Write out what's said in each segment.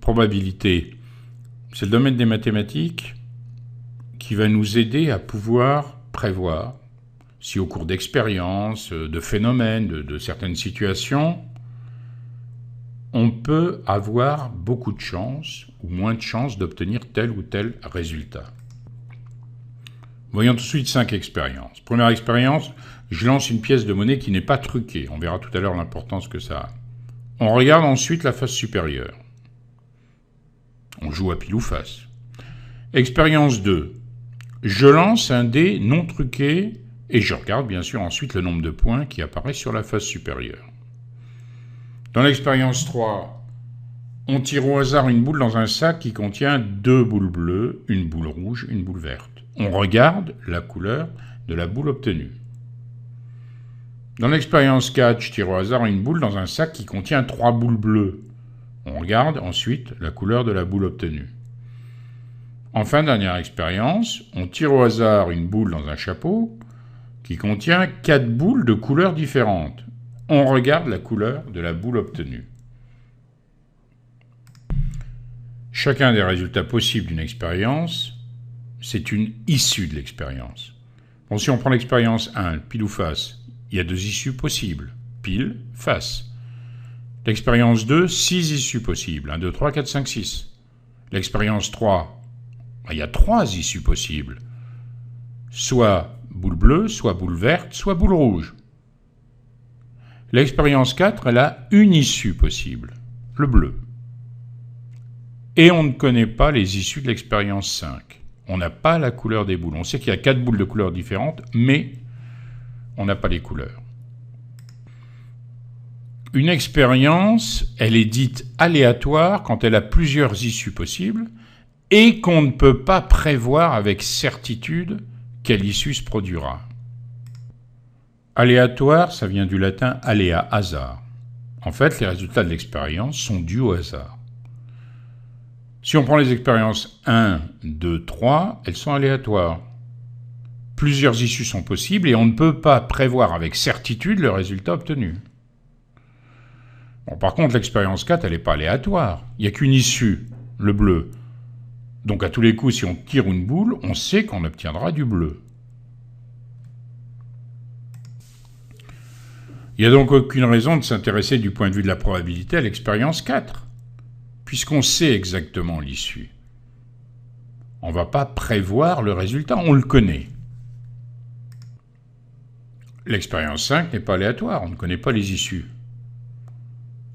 probabilité, c'est le domaine des mathématiques qui va nous aider à pouvoir prévoir si au cours d'expériences, de phénomènes, de certaines situations, on peut avoir beaucoup de chances ou moins de chances d'obtenir tel ou tel résultat. Voyons tout de suite 5 expériences. Première expérience, je lance une pièce de monnaie qui n'est pas truquée. On verra tout à l'heure l'importance que ça a. On regarde ensuite la face supérieure. On joue à pile ou face. Expérience 2. Je lance un dé non truqué et je regarde bien sûr ensuite le nombre de points qui apparaît sur la face supérieure. Dans l'expérience 3, on tire au hasard une boule dans un sac qui contient 2 boules bleues, une boule rouge, une boule verte. On regarde la couleur de la boule obtenue. Dans l'expérience 4, je tire au hasard une boule dans un sac qui contient 3 boules bleues. On regarde ensuite la couleur de la boule obtenue. Enfin, dernière expérience, on tire au hasard une boule dans un chapeau qui contient 4 boules de couleurs différentes. On regarde la couleur de la boule obtenue. Chacun des résultats possibles d'une expérience, c'est une issue de l'expérience. Bon, si on prend l'expérience 1, pile ou face, il y a 2 issues possibles, pile, face. L'expérience 2, 6 issues possibles, 1, 2, 3, 4, 5, 6. L'expérience 3, il y a 3 issues possibles, soit boule bleue, soit boule verte, soit boule rouge. L'expérience 4, elle a une issue possible, le bleu. Et on ne connaît pas les issues de l'expérience 5. On n'a pas la couleur des boules. On sait qu'il y a 4 boules de couleurs différentes, mais on n'a pas les couleurs. Une expérience, elle est dite aléatoire quand elle a plusieurs issues possibles et qu'on ne peut pas prévoir avec certitude quelle issue se produira. Aléatoire, ça vient du latin aléa, hasard. En fait, les résultats de l'expérience sont dus au hasard. Si on prend les expériences 1, 2, 3, elles sont aléatoires. Plusieurs issues sont possibles et on ne peut pas prévoir avec certitude le résultat obtenu. Bon, par contre, l'expérience 4, elle n'est pas aléatoire. Il n'y a qu'une issue, le bleu. Donc à tous les coups, si on tire une boule, on sait qu'on obtiendra du bleu. Il n'y a donc aucune raison de s'intéresser du point de vue de la probabilité à l'expérience 4. Puisqu'on sait exactement l'issue. On ne va pas prévoir le résultat, on le connaît. L'expérience 5 n'est pas aléatoire, on ne connaît pas les issues.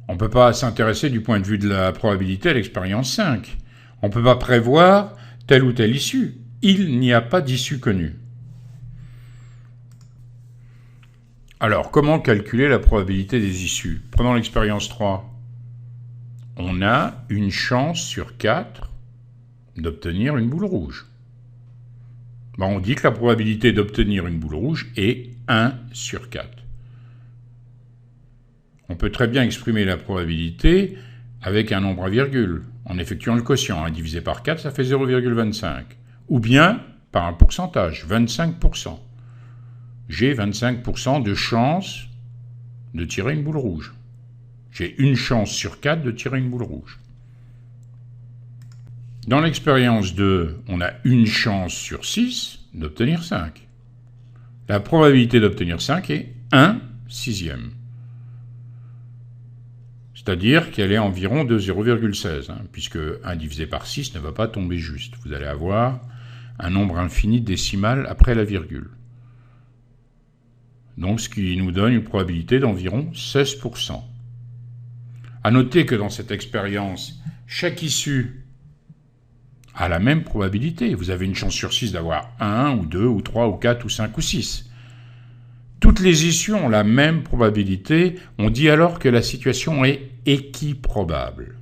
On ne peut pas s'intéresser du point de vue de la probabilité à l'expérience 5. On ne peut pas prévoir telle ou telle issue. Il n'y a pas d'issue connue. Alors, comment calculer la probabilité des issues? Prenons l'expérience 3. On a une chance sur 4 d'obtenir une boule rouge. On dit que la probabilité d'obtenir une boule rouge est 1 sur 4. On peut très bien exprimer la probabilité avec un nombre à virgule, en effectuant le quotient. 1 divisé par 4, ça fait 0,25. Ou bien par un pourcentage, 25%. J'ai 25% de chance de tirer une boule rouge. J'ai une chance sur 4 de tirer une boule rouge. Dans l'expérience 2, on a une chance sur 6 d'obtenir 5. La probabilité d'obtenir 5 est 1 sixième. C'est-à-dire qu'elle est environ de 0,16, puisque 1 divisé par 6 ne va pas tomber juste. Vous allez avoir un nombre infini décimal après la virgule. Donc ce qui nous donne une probabilité d'environ 16%. À noter que dans cette expérience, chaque issue a la même probabilité. Vous avez une chance sur 6 d'avoir 1, ou 2, ou 3, ou 4, ou 5, ou 6. Toutes les issues ont la même probabilité. On dit alors que la situation est équiprobable.